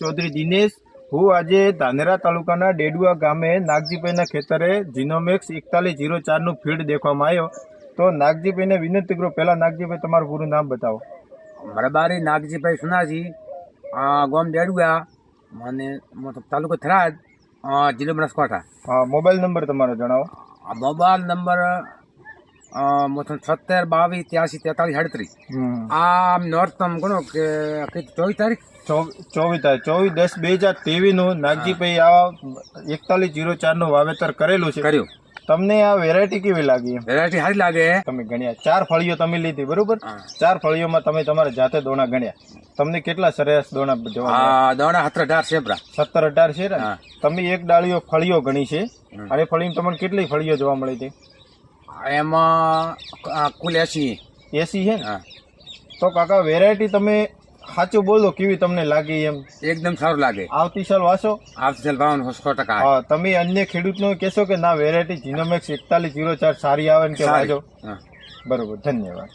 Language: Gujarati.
ચૌધરી દિનેશ. હું આજે ધાનેરા તાલુકાના ડેડુઆ ગામે નાગજીભાઈના ખેતરે જીનોમેક્સ 4104નું ફીડ દેખવામાં આવ્યો. તો નાગજીભાઈને વિનંતી કરું, પહેલા નાગજીભાઈ તમારું પૂરું નામ બતાવો. મરબારી નાગજીભાઈ સુનાજી, ગામ ડેડુઆ, મને તાલુકો થરાદ, જિલ્લો બનાસકાંઠા. મોબાઈલ નંબર તમારો જણાવો. Mobile number 70 22 83 43 38. આ નોર્થ ગણો કે 24 તારીખ 24/10/2023 નાગજીભાઈ આ 4104નું વાવેતર કરેલું છે. કર્યું. તમને આ વેરાયટી કેવી લાગી? વેરાયટી સારી લાગે. તમે ગણ્યા 4 ફળીઓ તમે લીધી, બરોબર? 4 ફળીઓમાં તમે તમારા જાતે દોણા ગણ્યા. તમને કેટલા સરેરાશ દોણા જોવા? દોણા 17-18 છે. 17-18 છે ને? તમે એક ડાળીઓ ફળીઓ ગણી છે, અને ફળીમાં તમને કેટલી ફળીઓ જોવા મળી હતી? એમાં કુલ 80 છે ને? તો કાકા વેરાયટી તમે સાચું બોલો, કેવી તમને લાગી? એમ એકદમ સારું લાગે. આવતી સાલ વાસો? આવતી સાલ વાવવાનું 100%. હા, તમે અન્ય ખેડૂતનો કહેશો કે ના વેરાયટી જીનોમેક્સ 4104 સારી આવે ને કે વાજો? બરોબર, ધન્યવાદ.